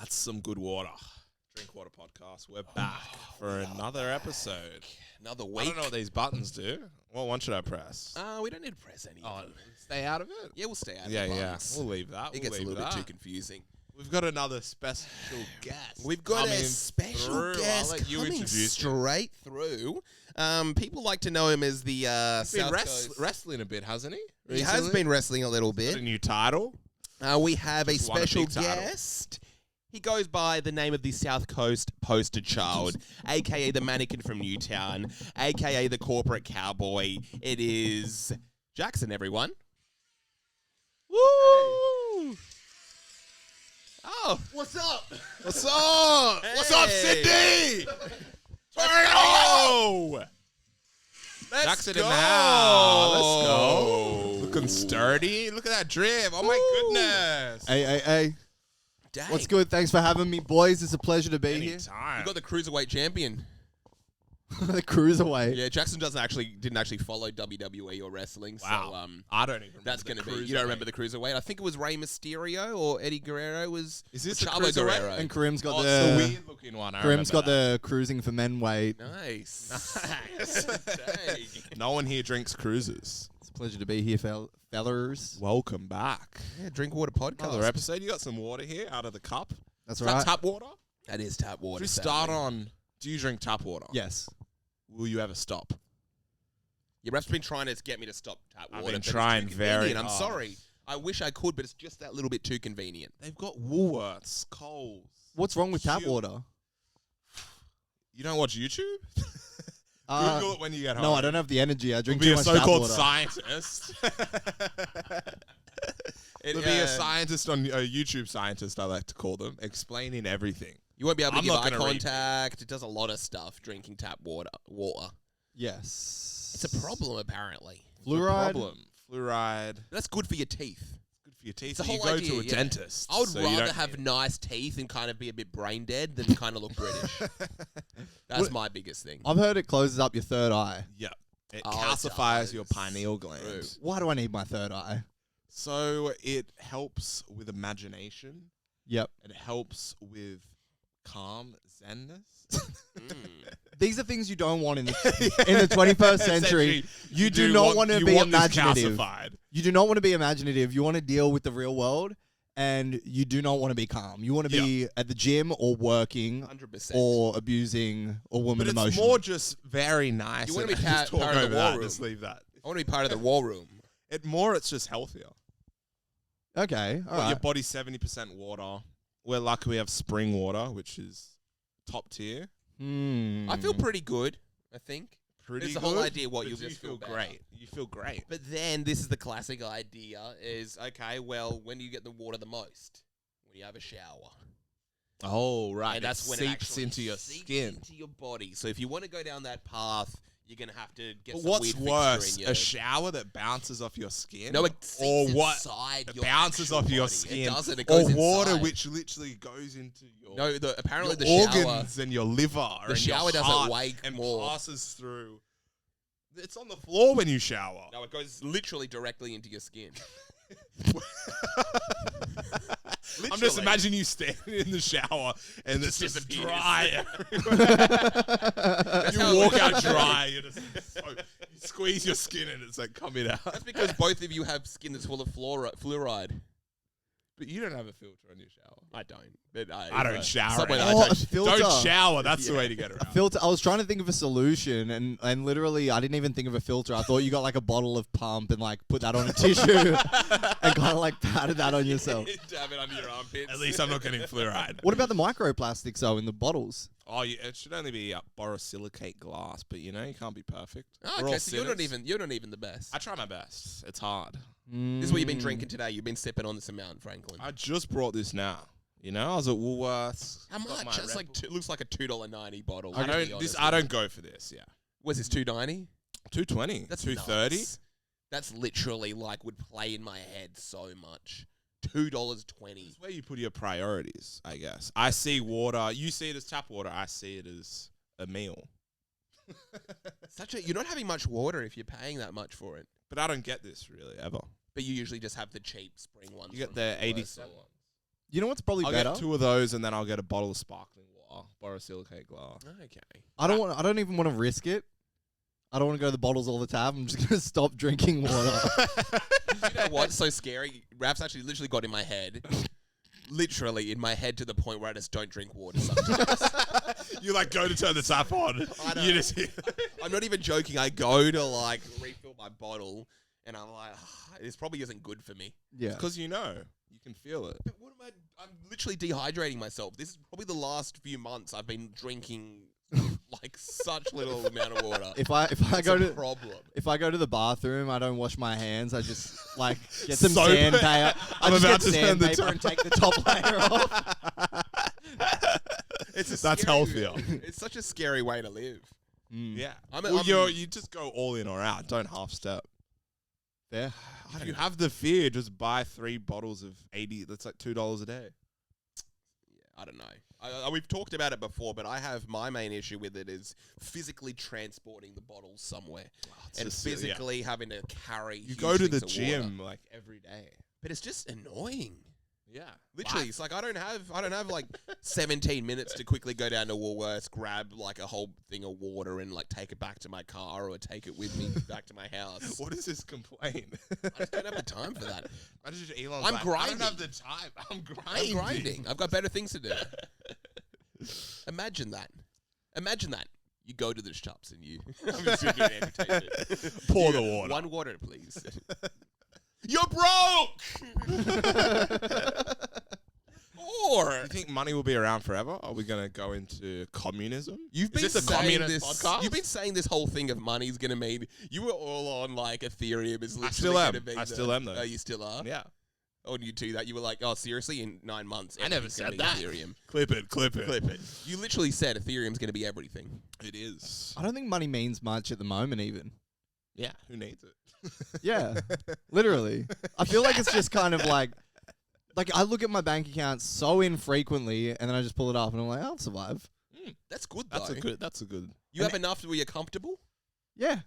That's some good water. Drink Water Podcast. We're back for another episode. Another week. I don't know what these buttons do. What one should I press? We don't need to press any of them. Stay out of it? Yeah, we'll stay out of Yeah, the yeah. buttons. We'll leave that. It gets a little bit too confusing. We've got another special guest. We've got coming a special through. I'll guest let you coming introduce him. straight through. People like to know him as the He's South been Coast. wrestling a bit, hasn't he? He has been wrestling a little Got a bit. new title. We have Just a won a special big title. guest. He goes by the name of the South Coast Poster Child, a.k.a. the mannequin from Newtown, a.k.a. the corporate cowboy. It is Jackson, everyone. Woo! Oh, What's up? What's up? What's up, Hey. Sydney? Oh! Jackson in the house. Let's go. Looking sturdy. Look at that drip. Oh, my goodness. Hey. dang. What's good? Thanks for having me, boys. It's a pleasure to be here. Anytime. You got the cruiserweight champion. The cruiserweight. Yeah, Jackson didn't actually follow WWE or wrestling. Wow. So I don't even remember that's the going to be. You don't remember the cruiserweight? I think it was Rey Mysterio or Eddie Guerrero was. Is this the Chavo cruiserweight? Guerrero? And Karim's got It's the the weird looking one. Karim's got the cruising for men weight. Nice. Dang. No one here drinks cruises. It's a pleasure to be here, fellers. Welcome back. Yeah, Drink Water Podcast. Another episode. You got some water here out of the cup. That's Is right. that tap water? That is tap water. Should we start on, do you drink tap water? Yes. Will you ever stop? Your ref's been trying to get me to stop tap water. I've been but it's too trying very convenient. I'm hard. sorry. I wish I could, but it's just that little bit too convenient. They've got Woolworths, Coles. What's wrong with tap Shield. water? You don't watch YouTube? Uh, Google it when you get home. No, I don't have the energy. I drink Be too a much tap so-called water. scientist. It'll be a scientist on a YouTube scientist, I like to call them, explaining everything. You won't be able to I'm give not eye gonna read contact. It does a lot of stuff, drinking tap water. Yes. It's a problem, apparently. No Fluoride. problem. Fluoride. That's good for your teeth. Good for your teeth. It's the So you whole go idea, to a yeah. dentist. I would so you rather don't have need it. nice teeth and kind of be a bit brain dead than kind of look British. That's What- my biggest thing. I've heard it closes up your third eye. Yep. It Oh, it calcifies your does. pineal gland. True. Why do I need my third eye? So it helps with imagination. Yep. It helps with calm zenness. These are things you don't want in the 21st century. You do not want to be imaginative. You do not want to be imaginative. You want to deal with the real world, and you do not want to be calm. You want to be at the gym or working 100%. or abusing a woman But it's emotionally. more just very nice. You wanna and be just talk part of the over war that. room. Just leave that. I want to be part of the war room. It's just healthier. Okay, all Your right. body's 70% water. We're lucky we have spring water, which is top tier. I feel pretty good, I think. Pretty It's the good. whole idea what but you'll you just feel feel better. great. You feel great. But then this is the classic idea is, okay, well, when do you get the water the most? When you have a shower. Oh, right. And that's when it seeps actually into your seeps skin. into your body. So if you want to go down that path, you're going to have to get But some what's weird fixture worse, in your... a shower that bounces off your skin? No, it or seeps what? inside It your bounces actual off your body. skin. It doesn't. It Or goes water inside. which literally goes into your, No, apparently the your shower... organs and your liver and shower your does it heart way and more. passes through. It's on the floor when you shower. No, it goes literally directly into your skin. I'm just imagining you standing in the shower and it's just disappears. dry. That's how you it walk works. out dry. You squeeze your skin and it's like coming out. That's because both of you have skin that's full of fluoride. But you don't have a filter on your shower. I don't. But I don't shower. Somewhere that anymore. I Oh, touch- a filter. Don't shower. That's the way to get around. Filter. I was trying to think of a solution, and literally, I didn't even think of a filter. I thought you got like a bottle of pump and like put that on a tissue and kind of like patted that on yourself. Dab it under your armpits. At least I'm not getting fluoride. What about the microplastics though in the bottles? Oh, yeah, it should only be borosilicate glass, but you can't be perfect. Oh, We're okay, all so you're not sinners. even the best. I try my best. It's hard. This is what you've been drinking today. You've been sipping on this amount, Franklin. I just brought this now. I was at Woolworths. How got my much? That's Red like Bull. looks like a $2.90 bottle. I to be don't. honest I with don't go for this. Yeah, you. Was this $2.90? $2.20. That's $2.30. nuts. That's literally like would play in my head so much. $2.20. It's where you put your priorities, I guess. I see water. You see it as tap water. I see it as a meal. You're not having much water if you're paying that much for it. But I don't get this really ever. But you usually just have the cheap spring ones. You get from the Woolworths 87. or- You know what's probably I'll better? get 2 of those, and then I'll get a bottle of sparkling water, borosilicate glass. Okay. I don't even want to risk it. I don't want to go to the bottles all the time. I'm just going to stop drinking water. You know what's so scary? Rap's actually literally got in my head. Literally in my head to the point where I just don't drink water sometimes. You like go to turn the tap on. You just I'm not even joking. I go to like refill my bottle and I'm like, this probably isn't good for me. Yeah. because you can feel it. But what am I'm literally dehydrating myself. This is probably the last few months I've been drinking like such little amount of water. If I go to problem. If I go to the bathroom, I don't wash my hands. I just like get some Soap. sandpaper. I'm I just about get to turn the sandpaper and take the top layer off. That's healthier. It's such a scary way to live. Yeah. I'm- You just go all in or out. Don't half step. Fair. If you have the fear, just buy 3 bottles of 80. That's like $2 a day. I don't know. We've talked about it before, but I have my main issue with it is physically transporting the bottles somewhere and physically having to carry. You huge go to the things of gym water. like every day. But it's just annoying. Yeah, Literally, it's like I don't have like 17 minutes to quickly go down to Woolworths, grab like a whole thing of water, and like take it back to my car or take it with me back to my house. What is this complaint? I just don't have the time for that. Elon's I'm like, grinding. I don't have the time. I'm I'm grinding. I've got better things to do. Imagine that. You go to the shops and you I'm just doing an amputation. Pour the water. 1 water, please. You're broke. Or Do you think money will be around forever? Are we gonna go into communism? You've been Is this a saying communist this. podcast? You've been saying this whole thing of money's gonna mean you were all on like Ethereum is literally still am. gonna be I still am, though. Oh, you still are? Yeah. Oh, you do that? You were like, oh, seriously? In 9 months, I never everything's gonna said be that. Ethereum. Clip it. Clip it. You literally said Ethereum's gonna be everything. It is. I don't think money means much at the moment, even. Yeah. Who needs it? Yeah, literally. I feel like it's just kind of like I look at my bank account so infrequently, and then I just pull it up, and I'm like, I'll survive. That's good though. That's a good. You have enough where you're comfortable? Yeah,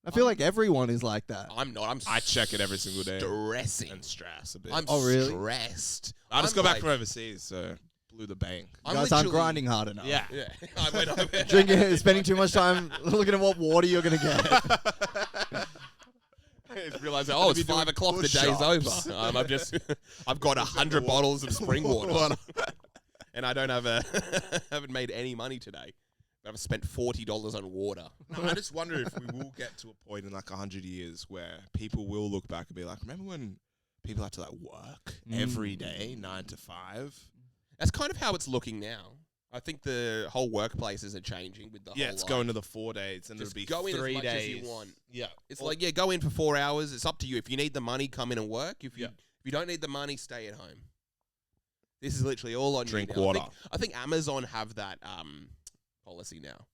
I feel like everyone is like that. I'm not. I check it every single day. Stressing. And stress a bit. I'm Oh, really? stressed. I just I'm got back like- from overseas, so blew the bank. You I'm guys aren't literally- grinding hard enough. Yeah. Yeah. I went over. Drinking, spending too much time looking at what water you're gonna get. I realized, oh, it's 5 o'clock. The day's push-ups. over. I've got 100 bottles of spring water, and I don't have haven't made any money today. I've spent $40 on water. No, I just wonder if we will get to a point in like 100 years where people will look back and be like, remember when people had to like work every day, 9 to 5? That's kind of how it's looking now. I think the whole workplaces are changing with the whole It's like, going to the 4 days, and just it'll be go in 3 as much days. as you want. Yeah, It's like, yeah, go in for 4 hours. It's up to you. If you need the money, come in and work. If you Yeah. if you don't need the money, stay at home. This is literally all on Drink you now. water. I think Amazon have that policy now.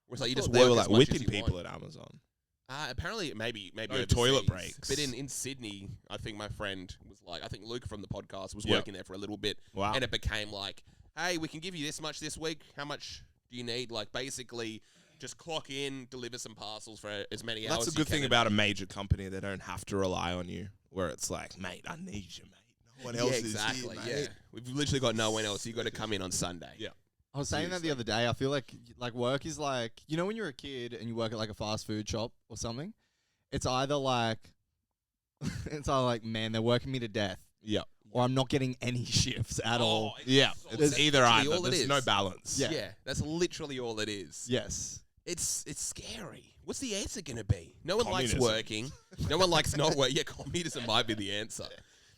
Where it's like you just they work were as like much as whipping you people want. at Amazon. Apparently, maybe No overseas. toilet breaks. But in Sydney, I think my friend was like, I think Luke from the podcast was Yep. working there for a little bit, Wow. and it became like, hey, we can give you this much this week. How much do you need? Like basically, just clock in, deliver some parcels for as many hours. That's a as good you thing can about a major company. They don't have to rely on you. Where it's like, mate, I need you, mate. No one else exactly. is here, mate. Yeah, we've literally got no one else. You got to come in on Sunday. Yeah. I was saying that the other day. I feel like work is like, you know, when you're a kid and you work at like a fast food shop or something, it's either like, man, they're working me to death, Yeah. or I'm not getting any shifts at all. Yeah. That's It's either literally either. all it There's is. no balance. Yeah. Yeah, that's literally all it is. Yes. It's scary. What's the answer going to be? No one likes Communism. working. No one likes not working. Yeah, communism might be the answer.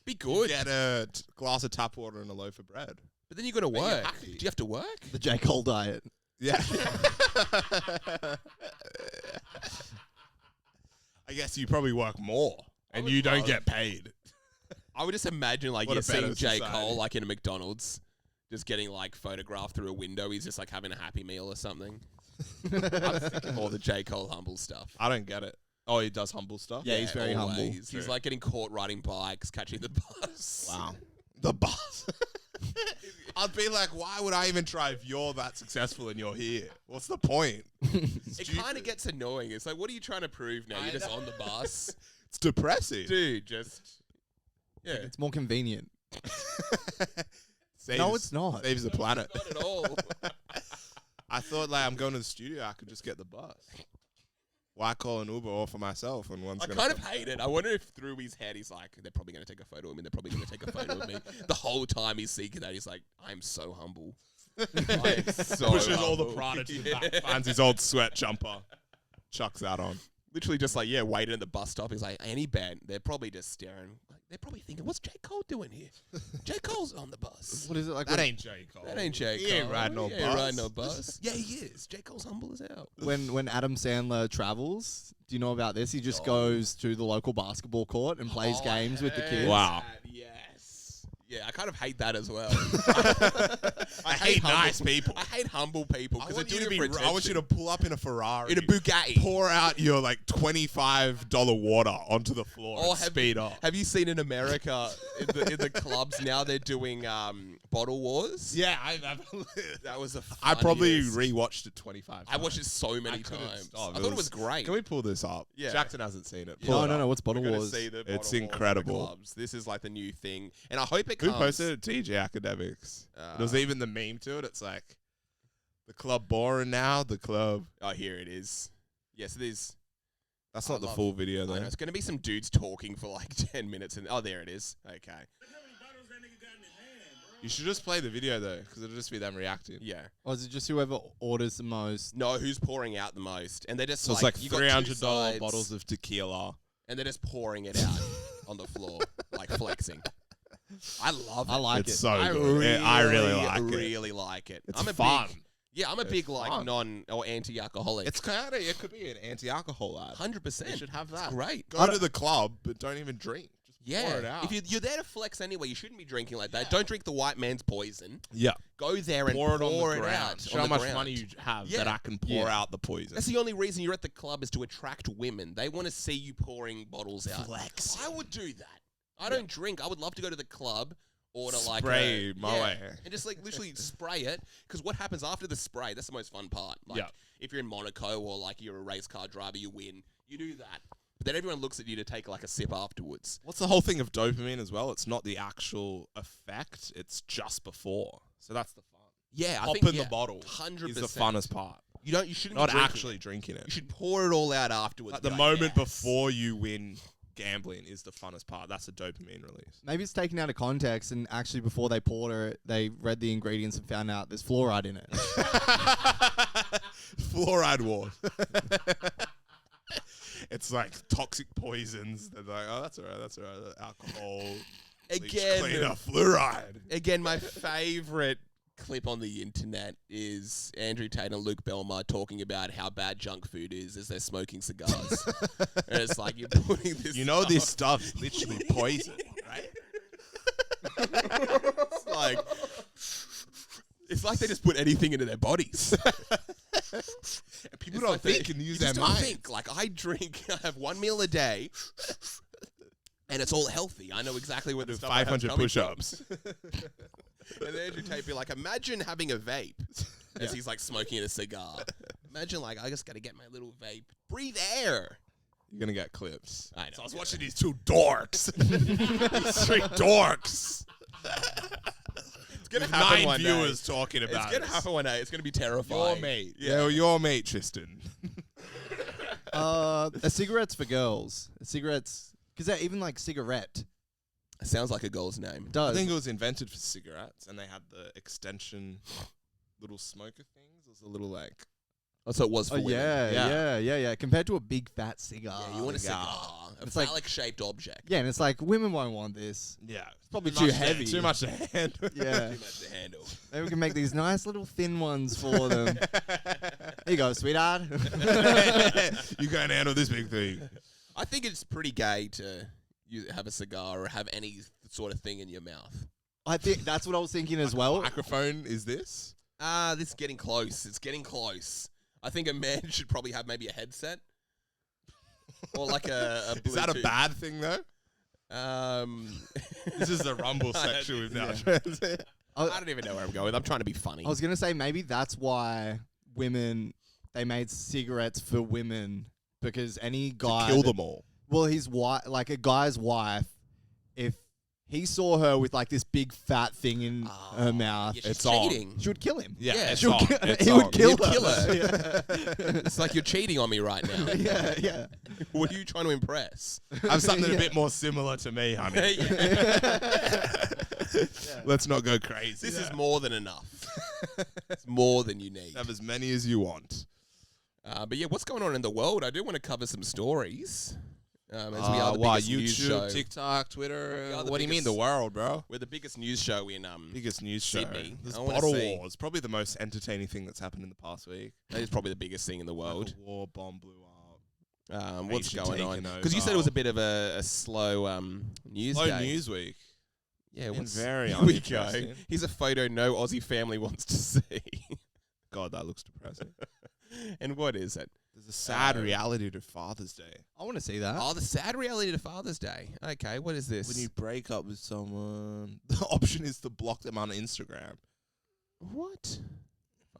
Be good. Get a glass of tap water and a loaf of bread. But then you got to you're work. happy. Do you have to work? The J. Cole diet. Yeah. I guess you probably work more and would you don't love- get paid. I would just imagine like What you're a seeing better J. society. Cole like in a McDonald's, just getting like photographed through a window. He's just like having a Happy Meal or something. I'm thinking more the J. Cole humble stuff. I don't get it. Oh, he does humble stuff? Yeah, he's very humble. always. He's True. like getting caught riding bikes, catching the bus. Wow. The bus. I'd be like, why would I even try if you're that successful and you're here? What's the point? It kind of gets annoying. It's like, what are you trying to prove now? You're just on the bus. It's depressing. Dude, just... Yeah. It's more convenient. No, it's not. Saves the planet. Not at all. I thought like I'm going to the studio, I could just get the bus. Why call an Uber all for myself when one's I gonna kind of hate it. I wonder if through his head he's like, they're probably going to take a photo of me. They're probably going to take a photo of me. The whole time he's seeking that, he's like, I'm so humble. I am so pushes all the humble. Prada to the back, finds his old sweat jumper, chucks that on. Literally just like, waiting at the bus stop. He's like, any band, they're probably just staring. Like, they're probably thinking, what's J. Cole doing here? J. Cole's on the bus. What is it like? That ain't J. Cole. That ain't J. Cole. He ain't riding no He bus. ain't riding no bus. Yeah, he is. J. Cole's humble as hell. when Adam Sandler travels. Do you know about this? He just goes to the local basketball court and plays games with the kids. Wow. Yes. Yeah, I kind of hate that as well. I hate nice people. I hate humble people I because want, they you do to it be, for I want you to pull up in a Ferrari. in a Bugatti. Pour out your like $25 water onto the floor and speed off. Have you seen in America in the clubs now they're doing bottle wars? Yeah, That was a I probably funniest. rewatched it 25 times. I watched it so many couldn't times. stop. I thought it was great. Can we pull this up? Yeah. Jackson hasn't seen it. No, no, no. What's Bottle We're gonna Wars? see the It's bottle wars in the incredible. clubs. This is like the new thing, and I hope it Who comes. posted it? TJ Academics. There's even the meme to it. It's like, the club boring now, the club. Oh, here it is. Yes, it is. That's I not the love- full video, I know, though. it's going to be some dudes talking for like 10 minutes. And there it is. Okay. You should just play the video, though, because it'll just be them reacting. Yeah. Or is it just whoever orders the most? No, who's pouring out the most? And they're just So like, it's you like got two $300 sides, bottles of tequila. and they're just pouring it out on the floor, like flexing. I love it. I like It's it. so I good. really, I really like it. really like it. It's I'm a fun. I'm a big like fun. non or anti-alcoholic. It's kind of, it could be an anti-alcohol ad. 100%. They should have that. It's great. Go to the club, but don't even drink. Just pour it Yeah. out. If you're there to flex anyway, you shouldn't be drinking like that. Don't drink the white man's poison. Yeah. Go there and Pour it on the it ground. out. Show on how the much ground. money you have Yeah. that I can pour out the poison. That's the only reason you're at the club is to attract women. They want to see you pouring bottles out. Flex. I would do that. I don't drink. I would love to go to the club, order like Spray Moet. and just like literally spray it. Because what happens after the spray? That's the most fun part. Like Yeah. if you're in Monaco or like you're a race car driver, you win. You do that. But then everyone looks at you to take like a sip afterwards. What's the whole thing of dopamine as well? It's not the actual effect. It's just before. So that's the fun. Yeah, I Popping think the bottle 100% is the funnest part. You shouldn't Not be drinking actually it. drinking it. You should pour it all out afterwards. Like Be the like, moment yes. before you win gambling is the funnest part. That's a dopamine release. Maybe it's taken out of context, and actually before they poured it, they read the ingredients and found out there's fluoride in it. Fluoride war. It's like toxic poisons. They're like, oh, that's all right. That's all right. Alcohol. bleach cleaner, fluoride. Again, my favorite clip on the internet is Andrew Tate and Luke Belmar talking about how bad junk food is as they're smoking cigars. And it's like, you're putting this You know stuff- this stuff's literally poison, right? It's like they just put anything into their bodies. And people don't think they can use their don't mind. think. Like, I have one meal a day, and it's all healthy. I know exactly what the stuff I have 500 coming from. push-ups. And then Andrew Tate be like, imagine having a vape as he's like smoking a cigar. Imagine like, I just got to get my little vape. Breathe air. You're going to get clips. I know. So I was watching these two dorks. These three dorks. It's going to With happen 9 one viewers day. talking It's about going to this. happen one day. It's going to be terrifying. Your mate. Yeah. Your mate, Tristan. A cigarette's for girls. Cigarettes, because they're even like cigarette. It sounds like a girl's name. Does. I think it was invented for cigarettes, and they had the extension little smoker things. It was a little like... Oh, so it was for Oh women. yeah. Compared to a big fat cigar. Yeah, you want a cigar. A It's like- phallic-shaped object. Yeah, and it's like women won't want this. Yeah. It's probably Too too much to- heavy. Too much to handle. Yeah. Too much to handle. Maybe we can make these nice little thin ones for them. Here you go, sweetheart. You can't handle this big thing. I think it's pretty gay to have a cigar or have any sort of thing in your mouth. I think that's what I was thinking as well. Microphone is this? This is getting close. It's getting close. I think a man should probably have maybe a headset. Or like a Bluetooth. Is that a bad thing, though? This is the rumble section we've now transited. I don't even know where I'm going. I'm trying to be funny. I was gonna say maybe that's why they made cigarettes for women, because any guy Kill them all. Well, his wife, like a guy's wife, if he saw her with like this big fat thing in her mouth. Yeah, she's It's on. cheating. She would kill him. Yeah, Yeah, it's She would on. ki- It's he on. would kill You'd her. kill her. Yeah. It's like you're cheating on me right now. yeah, yeah. What are you trying to impress? I have something Yeah. a bit more similar to me, honey. Let's not go crazy. This is more than enough. It's more than you need. Have as many as you want. But yeah, what's going on in the world? I do want to cover some stories. As we are the biggest news show. YouTube, TikTok, Twitter. We are the What do you mean, biggest- the world, bro? We're the biggest news show in Biggest news show. Sydney. This I wanna bottle see. wars, probably the most entertaining thing that's happened in the past week. That is probably the biggest thing in the world. Like a war bomb blew up. What's Nation going on? taken Because you said it was over. a bit of a slow news Slow day. news week. Yeah, Been what's very Here we go. uninteresting. Here's a photo no Aussie family wants to see. God, that looks depressing. And what is it? There's a sad reality to Father's Day. I want to see that. Oh, the sad reality to Father's Day. Okay, what is this? When you break up with someone, the option is to block them on Instagram. What?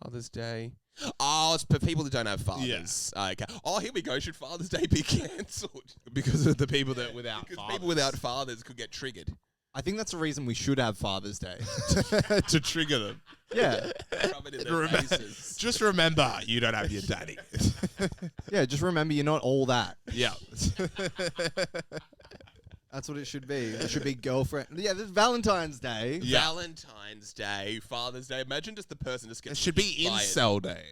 Father's Day. Oh, it's for people that don't have fathers. Okay. Oh, here we go. Should Father's Day be cancelled? Because of the people that without Because fathers. people without fathers could get triggered. I think that's the reason we should have Father's Day. to trigger them. Yeah. Rub it in their Remember- faces. Just remember, you don't have your daddy. Yeah, just remember you're not all that. Yeah. That's what it should be. It should be girlfriend. Yeah, there's Valentine's Day. Yeah. Valentine's Day, Father's Day. Imagine just the person just It gets should be fired. incel day.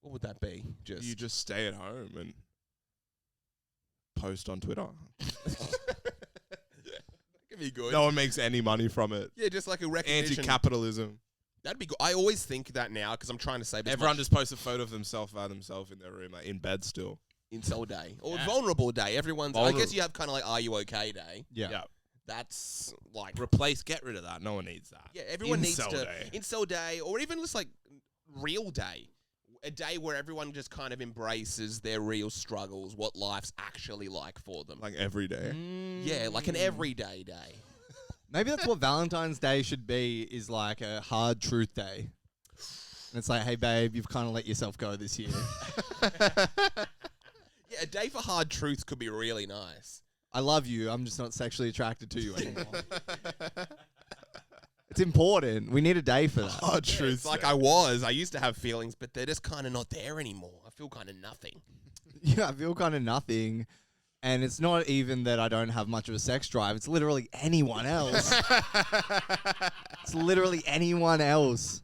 What would that be? You just stay at home and post on Twitter. Could be good. No one makes any money from it. Yeah, just like a recognition. Anti-capitalism. That'd be good. I always think that now because I'm trying to save as Everyone much just posts a photo of themselves by themselves in their room, like in bed still. incel day or Yeah. vulnerable day. Everyone's. I Vulnerable. guess you have kind of like Are You Okay Day. Yeah. That's like Get rid of that. No one needs that. yeah. Everyone needs Incel to day. incel day or even just like real day. A day where everyone just kind of embraces their real struggles, what life's actually like for them. Like every day. Yeah, like an everyday day. Maybe that's what Valentine's Day should be, is like a hard truth day. And it's like, hey, babe, you've kind of let yourself go this year. Yeah, a day for hard truths could be really nice. I love you. I'm just not sexually attracted to you anymore. It's important. We need a day for that. Hard truth. It's like I used to have feelings, but they're just kind of not there anymore. I feel kind of nothing. Yeah, I feel kind of nothing. And it's not even that I don't have much of a sex drive. It's literally anyone else. It's literally anyone else.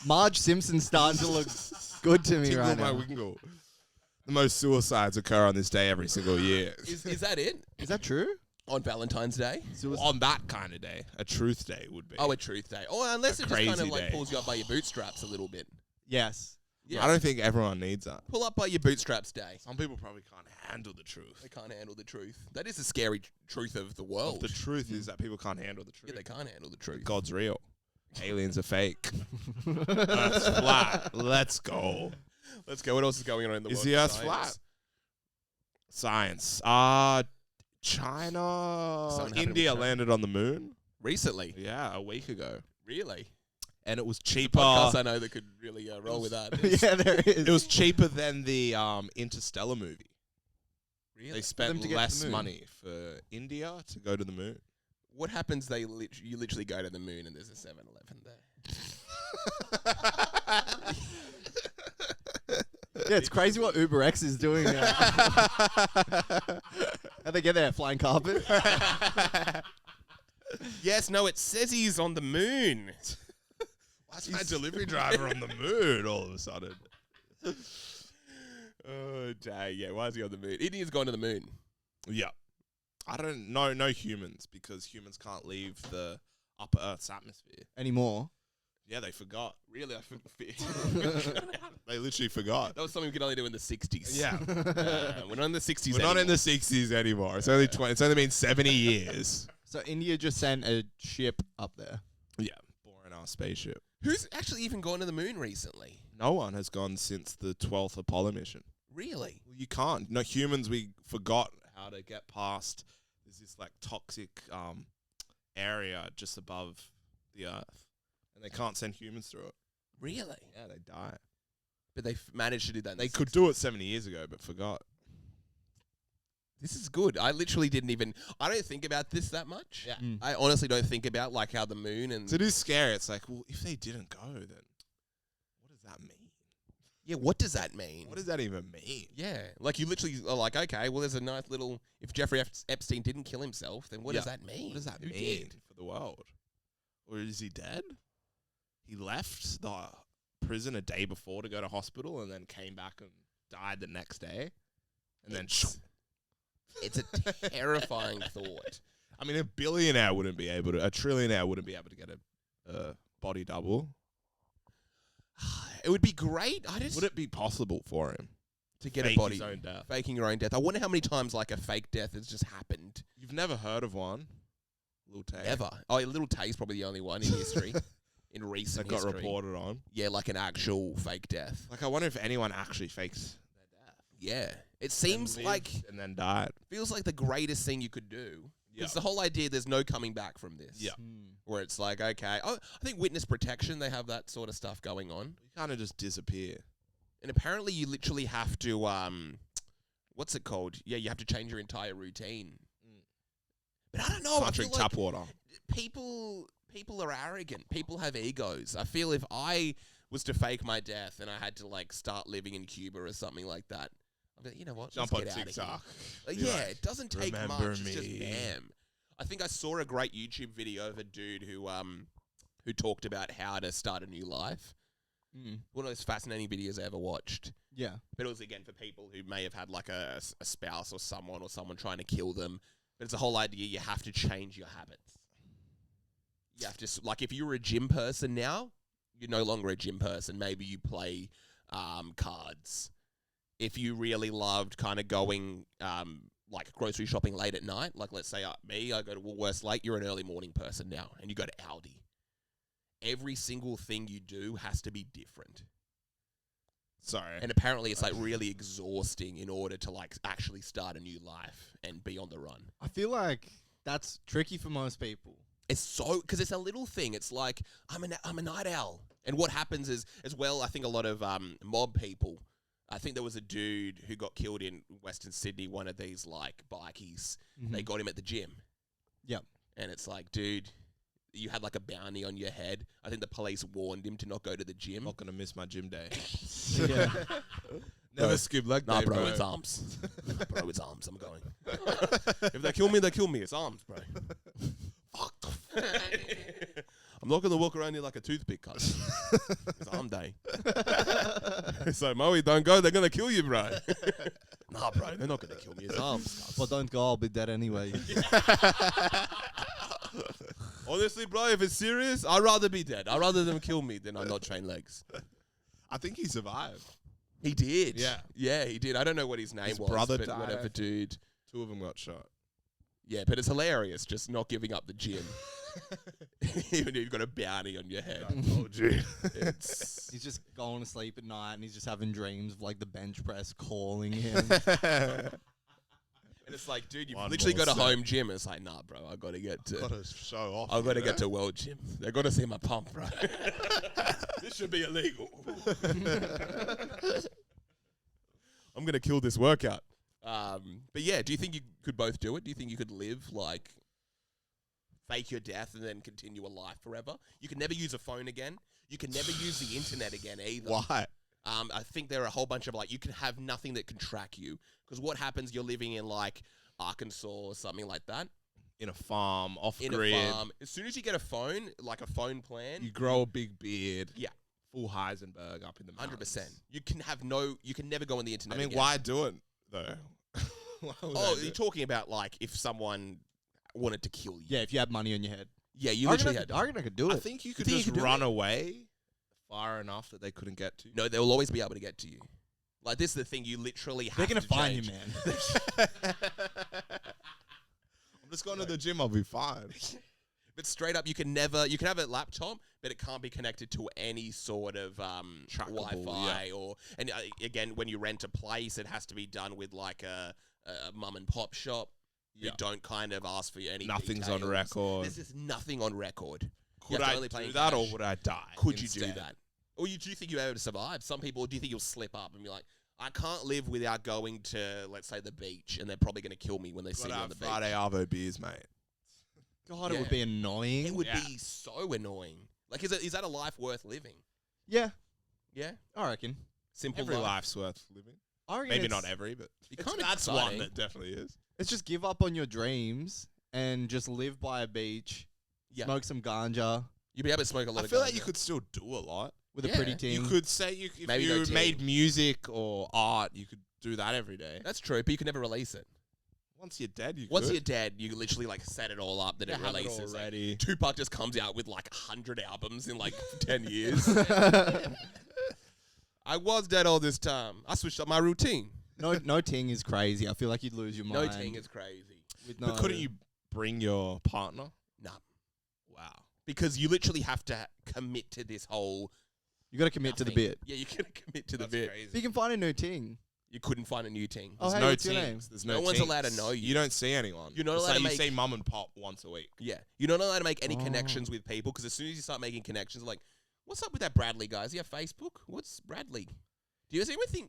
Marge Simpson's starting to look good to me Tingle right my now. wingle. The most suicides occur on this day every single year. Is that it? Is that true? On Valentine's Day? On that kind of day, a truth day would be. Oh, a truth day. Oh, unless A it just kind of crazy like day. pulls you up by your bootstraps a little bit. Yes. Yeah. I don't think everyone needs that. Pull up by your bootstraps day. Some people probably can't handle the truth. They can't handle the truth. That is the scary truth of the world. The truth is that people can't handle the truth. Yeah, they can't handle the truth. God's real. Aliens are fake. Earth's flat. Let's go. Let's go. What else is going on in the Is world? the of Earth science? flat? Science. China. Something happened with India China. landed on the moon. Recently. Yeah, a week ago. Really? And it was cheaper. Podcasts I know that could really roll with that. Yeah, there is. It was cheaper than the Interstellar movie. Really? They them spent to get to the less moon. money for India to go to the moon. What happens? You literally go to the moon and there's a 7-Eleven there. Yeah, it's crazy what Uber X is doing now. How'd they get there? Flying carpet? Yes, no, it says he's on the moon. Why's my delivery driver on the moon all of a sudden? Oh, dang. Yeah, why is he on the moon? India's gone to the moon. Yeah. I don't know, no humans, because humans can't leave the upper Earth's atmosphere. Anymore. Yeah, they forgot. Really? They literally forgot. That was something we could only do in the 60s. Yeah. We're not in the 60s We're not in the anymore. 60s anymore. It's only it's only been 70 years. So India just sent a ship up there. Yeah. Boring our spaceship. Who's actually even gone to the moon recently? No one has gone since the 12th Apollo mission. Really? Well, you can't. No humans, we forgot how to get past. There's this like toxic area just above the Earth. And they can't send humans through it. Really? Yeah, they die. But they managed to do that in They the could 60s. do it 70 years ago, but forgot. This is good. I literally didn't even. I don't think about this that much. Yeah. I honestly don't think about like how the moon and. So it is scary. It's like, well, if they didn't go, then what does that mean? Yeah, what does that mean? What does that even mean? Yeah, like you literally are like, okay, well, there's a nice little. If Jeffrey Epstein didn't kill himself, then what does that mean? What does that Who mean did? for the world? Or is he dead? He left the prison a day before to go to hospital and then came back and died the next day. And then It's a terrifying thought. I mean, a trillionaire wouldn't be able to get a body double. It would be great. Would it be possible for him to get fake a body his own death? faking your own death? I wonder how many times like a fake death has just happened. You've never heard of one? Little Tay. Ever? Oh, Little Tay's probably the only one in history, in recent That got history. reported on. Yeah, like an actual fake death. Like, I wonder if anyone actually fakes their death. Yeah, it seems And like lived and then died. feels like the greatest thing you could do. Yeah. It's the whole idea. There's no coming back from this. Yeah. Where it's like, okay, I think witness protection. They have that sort of stuff going on. You kind of just disappear. And apparently, you literally have to what's it called? Yeah, you have to change your entire routine. But I don't know. Can't drink tap water. People are arrogant. People have egos. I feel if I was to fake my death and I had to like start living in Cuba or something like that, I'd be like, you know what? Jump Let's on get out of TikTok. here. Be Yeah, like, it doesn't take much. "Remember It's just me." bam. I think I saw a great YouTube video of a dude who talked about how to start a new life. One of those fascinating videos I ever watched. Yeah. But it was, again, for people who may have had like a spouse or someone trying to kill them. But it's the whole idea you have to change your habits. You have to, like, if you were a gym person now, you're no longer a gym person. Maybe you play cards. If you really loved kind of going like grocery shopping late at night, like let's say I go to Woolworths late, you're an early morning person now, and you go to Aldi. Every single thing you do has to be different. Sorry. And apparently it's like really exhausting in order to like actually start a new life and be on the run. I feel like that's tricky for most people. It's so, because it's a little thing. It's like, I'm a night owl. And what happens is, as well, I think a lot of mob people, I think there was a dude who got killed in Western Sydney, one of these like bikies. They got him at the gym. Yep. And it's like, dude, you had like a bounty on your head. I think the police warned him to not go to the gym. I'm not going to miss my gym day. Yeah. Never skip leg day, bro, it's arms. Nah, bro, it's arms. I'm going. If they kill me, It's arms, bro. Fuck. I'm not going to walk around here like a toothpick, cuz. It's arm day. So, Moe, don't go. They're going to kill you, bro. Nah, bro, they're not going to kill me. It's arms, cuz. Well, don't go. I'll be dead anyway. Honestly, bro, if it's serious, I'd rather be dead. I'd rather them kill me than I not train legs. I think he survived. He did. Yeah. Yeah, he did. I don't know what his name His was. brother but died, I whatever, think. dude. 2 of them got shot. Yeah, but it's hilarious just not giving up the gym. Even if you've got a bounty on your head. Oh, gee. It's He's just going to sleep at night and he's just having dreams of like the bench press calling him. and it's like, dude, you've One literally more got a set. home gym. It's like, nah, bro, I got to get to... Got to show off. I've got to you get know? to World Gym. They've got to see my pump, bro. This should be illegal. I'm going to kill this workout. But yeah, do you think you could both do it? Do you think you could live, like, fake your death and then continue a life forever? You can never use a phone again. You can never use the internet again either. Why? I think there are a whole bunch of, like, you can have nothing that can track you. Because what happens, you're living in, like, Arkansas or something like that. In a farm, off In grid. a farm. As soon as you get a phone, like a phone plan, You grow a big beard. Yeah. Full Heisenberg up in the mountains. 100%. You can never go on the internet I mean, again. why do it, though? Why would Oh, I do you're it? talking about, like, if someone wanted to kill you. Yeah, if you had money on your head. Yeah, you I reckon literally I had... could- I reckon I could do it. I think you could think you just could do run it? away far enough that they couldn't get to you. No, they'll always be able to get to you. Like, this is the thing, you literally have They're to going to find you, change. man. I'm just going to the gym. I'll be fine. But straight up, you can have a laptop, but it can't be connected to any sort of Trackable, Wi-Fi or. And again, when you rent a place, it has to be done with like a mum and pop shop. You Yeah. don't kind of ask for any. Nothing's on details. record. There's just nothing on record. You Could have to I only pay do in that, or cash. would I die? Could you do instead? that? Or do you think you're able to survive? Some people, do you think you'll slip up and be like, I can't live without going to, let's say, the beach, and they're probably going to kill me when they see me on the beach. Friday Arvo beers, mate. God, it would be annoying. It would be so annoying. Like, is that a life worth living? Yeah, Yeah? I reckon. Simple Every life. life's worth living. I reckon Maybe it's- not every, but That's one that definitely is. It's just give up on your dreams and just live by a beach, smoke some ganja You'd be able to smoke a lot I of feel like ganja. you could still do a lot. with Yeah. a pretty team. You could say if Maybe no you ting. made music or art, you could do that every day. That's true, but you can never release it. Once you're dead, you Once could. you're dead, you literally like set it all up that You it have it releases. already. Tupac just comes out with like 100 albums in like 10 years. I was dead all this time. I switched up my routine. No ting is crazy. I feel like you'd lose your No mind. ting is crazy. With But couldn't you bring your partner? Nah. Wow. Because you literally have to commit to this whole... You got to commit to the nothing. bit. Yeah, you gotta commit to the That's bit. But you crazy. can find a new ting. You couldn't find a new ting. Oh, There's hey, no what's your name? teams. There's No one's teams. allowed to know you. You don't see anyone. You're not It's allowed like to you make- see mum and pop once a week. Yeah. You're not allowed to make any Oh. connections with people because as soon as you start making connections, like, what's up with that Bradley guy? Does he have Facebook? What's Bradley? Do you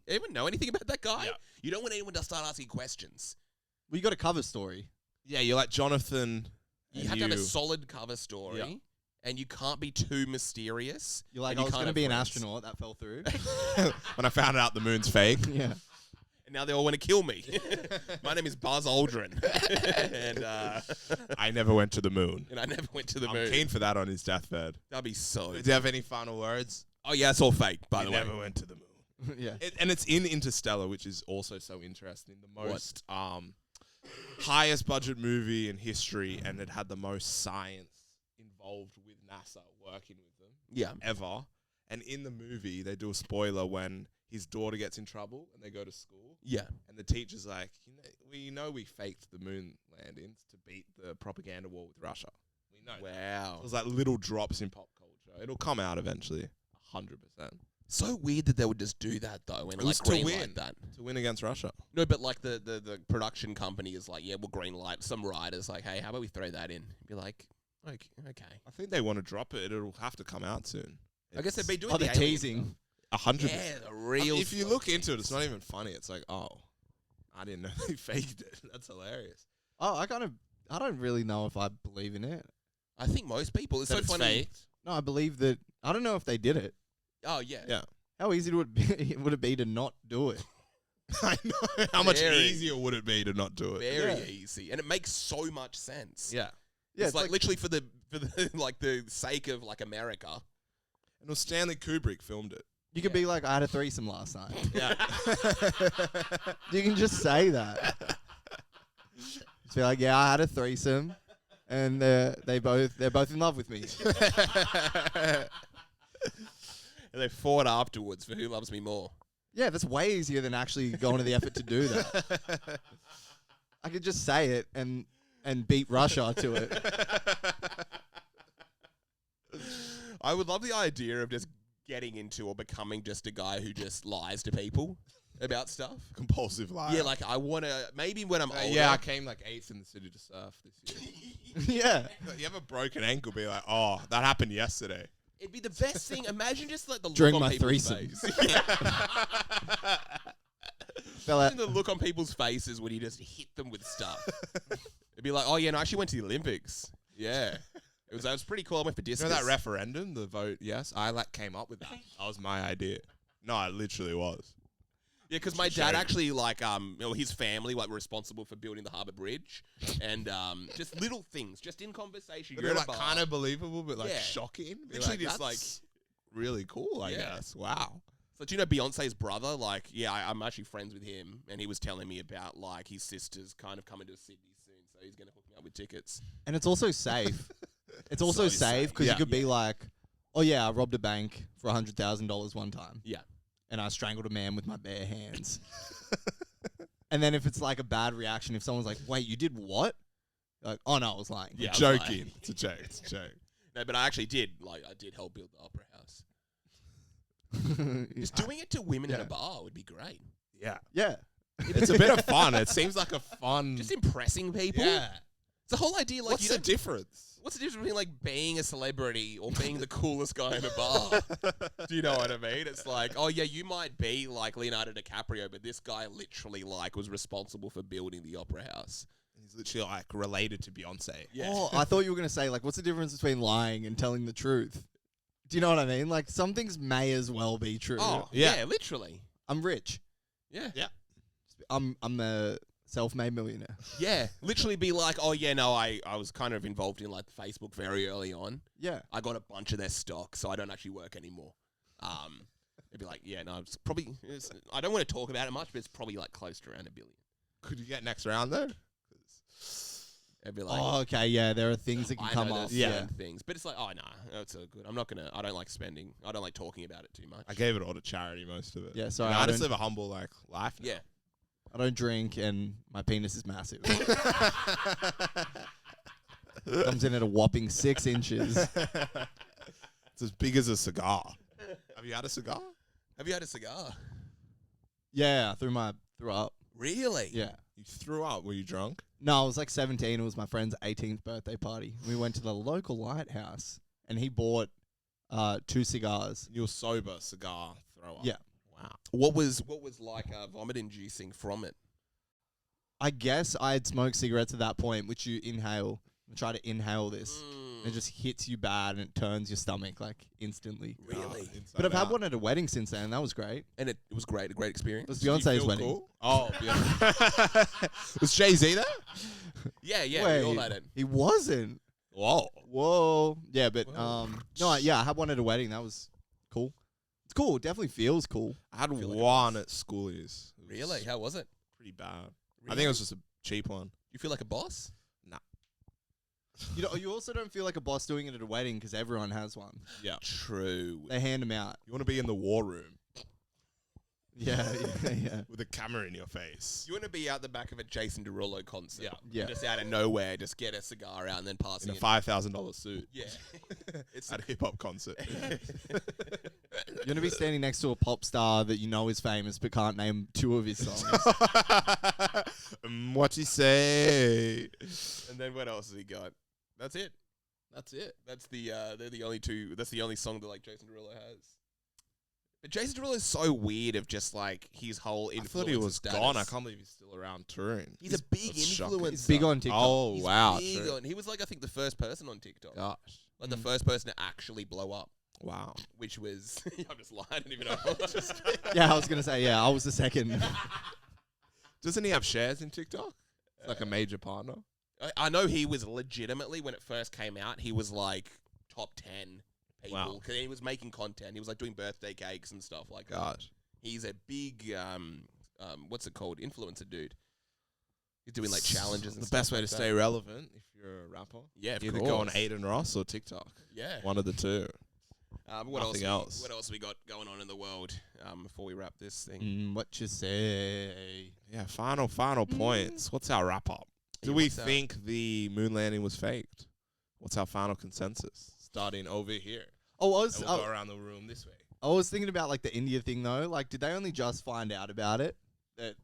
anyone know anything about that guy? Yeah. You don't want anyone to start asking questions. Well, you got a cover story. Yeah, you're like Jonathan. You and have to have a solid cover story, Yeah. and you can't be too mysterious. You're like, and I you was can't going to have be an friends. astronaut. That fell through. When I found out the moon's fake. Yeah. And now they all want to kill me. My name is Buzz Aldrin, I never went to the moon. and I never went to the I'm moon. keen for that on his deathbed. That'd be so. Do you have any final words? Oh yeah, it's all fake. By He the way, never went to the moon. Yeah. And it's in Interstellar, which is also so interesting. The most highest budget movie in history, and it had the most science involved with NASA working with them yeah. ever. And in the movie, they do a spoiler when his daughter gets in trouble and they go to school, Yeah. and the teacher's like, we know we faked the moon landings to beat the propaganda war with Russia. We know. That. Wow. It was like little drops in pop culture. It'll come out eventually, 100%. So weird that they would just do that though, and It like was to greenlight win. that. To win against Russia. No, but like the production company is like, yeah, we'll greenlight. Some writers like, hey, how about we throw that in? Be like, okay. I think they want to drop it. It'll have to come out soon. I guess they've been doing Oh, the they're alien teasing. 100%. Yeah, the real. If you stuff. look into it, it's not even funny. It's like, oh, I didn't know they faked it. That's hilarious. Oh, I don't really know if I believe in it. I think most people. It's That so it's funny. faked. No, I believe that. I don't know if they did it. Oh yeah. Yeah. How easy would it be to not do it? I know. How much Very- easier would it be to not do it? Very Yeah. easy, and it makes so much sense. Yeah. Yeah, it's like literally for the like the sake of like America. And it was Stanley Kubrick filmed it. you could be like, I had a threesome last night. Yeah. You can just say that. Just be like, yeah, I had a threesome, and they're both in love with me. And they fought afterwards for who loves me more. Yeah, that's way easier than actually going to the effort to do that. I could just say it and beat Russia to it. I would love the idea of just getting into or becoming just a guy who just lies to people about stuff. Compulsive liar. Yeah, like I want to, maybe when I'm older. yeah, I came like 8th in the city to surf this year. Yeah. You have a broken ankle, be like, oh, that happened yesterday. It'd be the best thing. Imagine just like the During look on my people's threesome. face. Fella, Imagine the look on people's faces when you just hit them with stuff. It'd be like, oh yeah, no, I actually went to the Olympics. Yeah. That was pretty cool. I went for You discus. know that referendum, the vote yes? I came up with that. That was my idea. No, it literally was. Yeah, because my dad actually his family were responsible for building the Harbour Bridge, and just little things, just in conversation. But You're they're at a like bar. kind of believable, but like Yeah. shocking. Be Literally like, just, like- that's really cool, I Yeah. guess. Wow. So do you know Beyonce's brother? Like, yeah, I'm actually friends with him, and he was telling me about like his sister's kind of coming to Sydney soon, so he's gonna hook me up with tickets. and it's also safe. It's also So safe safe. because Yeah. you could be like, oh yeah, I robbed a bank for $100,000 one time. Yeah. And I strangled a man with my bare hands. And then if it's like a bad reaction, if someone's like, wait, you did what? You're like, oh no, I was lying. Yeah. I was Joking. like- It's a joke. It's a joke. No, but I actually did. Like, I did help build the Opera House. Just doing it to women in Yeah. a bar would be great. Yeah. Yeah. It's a bit of fun. It seems like a fun. Just impressing people. Yeah. It's the whole idea. Like, What's you the don't difference? What's the difference between like being a celebrity or being the coolest guy in a bar? Do you know what I mean? It's like, oh yeah, you might be like Leonardo DiCaprio, but this guy literally like was responsible for building the Opera House. He's literally like related to Beyonce. Yeah. Oh, I thought you were going to say, like, what's the difference between lying and telling the truth? Do you know what I mean? Like, some things may as well be true. Oh, Yeah. yeah, literally. I'm rich. Yeah. Yeah. I'm a self-made millionaire. Yeah. Literally be like, oh yeah, no, I was kind of involved in like Facebook very early on. Yeah. I got a bunch of their stock, so I don't actually work anymore. It'd be like, yeah, no, I don't want to talk about it much, but it's probably like close to around $1 billion. Could you get next round though? It'd be like, Oh, okay. Yeah, there are things that can I come know up. there's Yeah. certain things, but it's like, oh no, that's so good. I don't like spending. I don't like talking about it too much. I gave it all to charity, most of it. Yeah, sorry. You know, I I just don't- live a humble like life. Now. Yeah. I don't drink, and my penis is massive. Comes in at a whopping 6 inches. It's as big as a cigar. Have you had a cigar? Have you had a cigar? Yeah, threw up. Really? Yeah. You threw up. Were you drunk? No, I was like 17. It was my friend's 18th birthday party. We went to the local lighthouse, and he bought 2 cigars. You were sober. Cigar. Throw up. Yeah. Wow. What was like vomit inducing from it? I guess I had smoked cigarettes at that point, which you inhale. And try to inhale this. And it just hits you bad, and it turns your stomach like instantly. Really? But I've had one at a wedding since then. That was great. And it was great, a great experience. It was Did you Beyonce's feel wedding. cool? Oh, Beyonce. Was Jay-Z there? Yeah, we Wait, all had it. he wasn't. Whoa. Whoa. Yeah, but Whoa. I had one at a wedding. That was cool. It's cool. It definitely feels cool. I had feel like one at schoolies. It was Really? How was it? Pretty bad. I Really? think it was just a cheap one. You feel like a boss? You know, you also don't feel like a boss doing it at a wedding because everyone has one. Yeah. True. They hand them out. You want to be in the war room Yeah, yeah. with a camera in your face. You want to be out the back of a Jason Derulo concert. Yeah. Yeah. Just out of nowhere, just get a cigar out and then pass In a it. $5,000 suit. Yeah. It's At a hip-hop concert. You're going to be standing next to a pop star that you know is famous but can't name 2 of his songs. What you say? And then what else has he got? That's it. That's it. That's they're the only 2. That's the only song that like Jason Derulo has. But Jason Derulo is so weird of just like his whole I influence. thought he was status. gone. I can't believe he's still around touring. He's a big That's shocking. influencer. He's big on TikTok. Oh, He's wow. big true. on- he was like I think the first person on TikTok. Gosh. Like the first person to actually blow up, Wow. which was I'm just lying. I don't even know. Yeah, I was going to say, I was the second. Doesn't he have shares in TikTok? It's like a major partner. I know he was legitimately when it first came out. He was like top 10 people Wow. because he was making content. He was like doing birthday cakes and stuff like that. Gosh. He's a big what's it called? Influencer dude. He's doing like challenges. And The stuff best way like to that. stay relevant if you're a rapper. Yeah, of Either course. go on Aiden Ross or TikTok. Yeah. One of the two. What Nothing else? else. What else we got going on in the world before we wrap this thing? What you say? Yeah, final points. What's our wrap up? Do Yeah, we what's our- think the moon landing was faked? What's our final consensus? Starting over here. Oh, And we'll go around the room this way. I was thinking about like the India thing though. Like, did they only just find out about it? That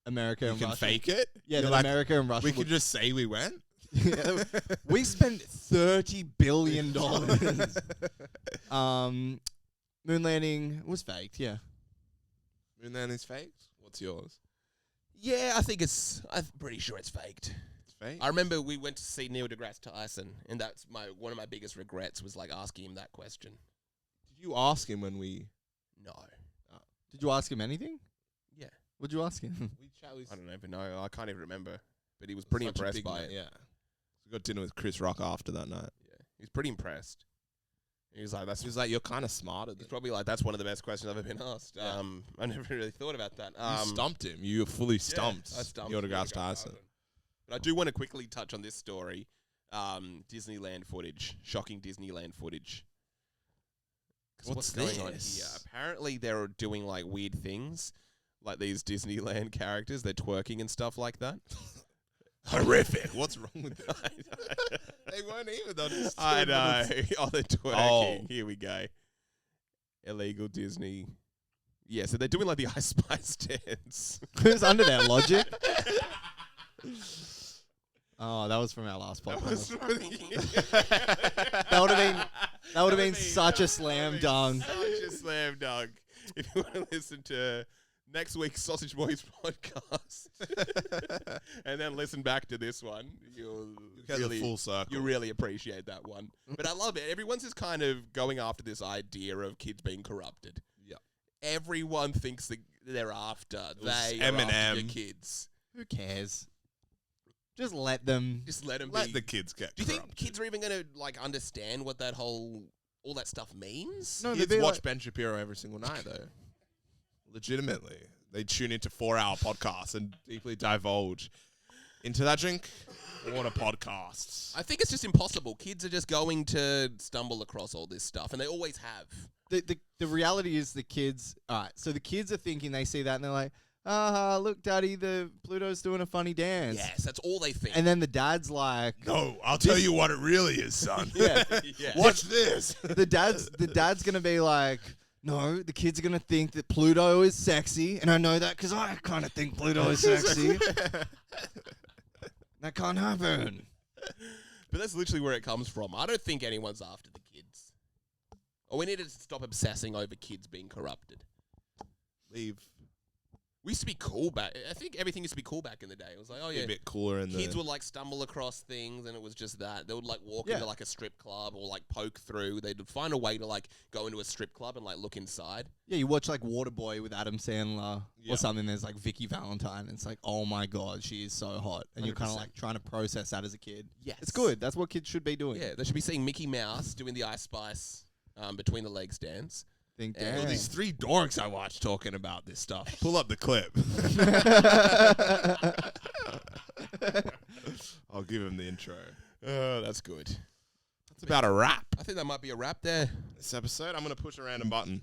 America You and can Russia. fake it? Yeah, You're that like, America and Russia. we would- could just say we went? Yeah, we spent $30 billion. Moon landing was faked. Yeah. Moon landing's faked? What's yours? Yeah, I'm pretty sure it's faked. It's fake? I remember we went to see Neil deGrasse Tyson, and that's one of my biggest regrets was like asking him that question. Did you ask him when we... No. Did you ask him anything? Yeah. What'd you ask him? I don't even know. I can't even remember. But he was pretty Such a impressed big by night, it. Yeah. We got dinner with Chris Rock after that night. Yeah. He was pretty impressed. He was like, He was like, you're kind of smarter than... he's probably like, that's one of the best questions I've ever been asked. Yeah. I never really thought about that. You stumped him. You were fully stumped. I stumped Neil Neil deGrasse deGrasse Tyson. But I do want to quickly touch on this story. Disneyland footage. Shocking Disneyland footage. 'Cause What's going on here? this? Apparently they're doing like weird things. Like these Disneyland characters. They're twerking and stuff like that. Horrific. What's wrong with this? They weren't even on his I know. Oh, they're twerking. Oh. Here we go. Illegal Disney. Yeah, so they're doing like the Ice Spice dance. Who's under that logic? Oh, that was from our last That podcast. was That would have been such a slam dunk. Such a slam dunk. If you want to listen to next week's Sausage Boys podcast and then listen back to this one, you'll get really, the full circle. you really appreciate that one. But I love it. Everyone's just kind of going after this idea of kids being corrupted. Yeah. Everyone thinks that they're after. was They are after Eminem. your kids. Who cares? Just let them. Just let them Let be. the kids get. Do you think corrupted. kids are even going to like understand what that all that stuff means? No, Kids they'd be watch like- Ben Shapiro every single night, though. Legitimately, they tune into 4-hour podcasts and deeply divulge into that drink water podcasts. I think it's just impossible. Kids are just going to stumble across all this stuff, and they always have. The reality is the kids. All right, so the kids are thinking they see that and they're like, look, Daddy, the Pluto's doing a funny dance. Yes, that's all they think. And then the dad's like, No, I'll tell you what it really is, son. yeah. Yeah. Watch this. the dad's gonna be like, no, the kids are gonna think that Pluto is sexy, and I know that because I kind of think Pluto is sexy. That can't happen. But that's literally where it comes from. I don't think anyone's after the kids. Or we need to stop obsessing over kids being corrupted. Leave. We used to be cool back. I think everything used to be cool back in the day. It was like, oh Be yeah, a bit cooler in kids the. would like stumble across things, and it was just that they would like walk Yeah. into like a strip club or like poke through. They'd find a way to like go into a strip club and like look inside. Yeah, you watch like Waterboy with Adam Sandler Yeah. or something. There's like Vicky Valentine. And it's like, oh my god, she is so hot, and you're kind of 100%. like trying to process that as a kid. Yes, It's good. That's what kids should be doing. Yeah, they should be seeing Mickey Mouse doing the Ice Spice between the legs dance. Think, Yeah. Well, damn. these 3 dorks I watched talking about this stuff. Pull up the clip. I'll give him the intro. That's good. That's about a wrap. I think that might be a wrap there. This episode, I'm going to push a random button.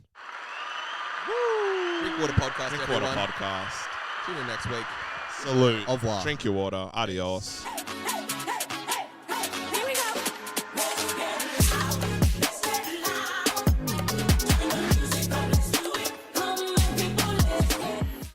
Drink Water Podcast, Drink water everyone. podcast. Tune in next week. Salute. Au revoir. Drink your water. Adios.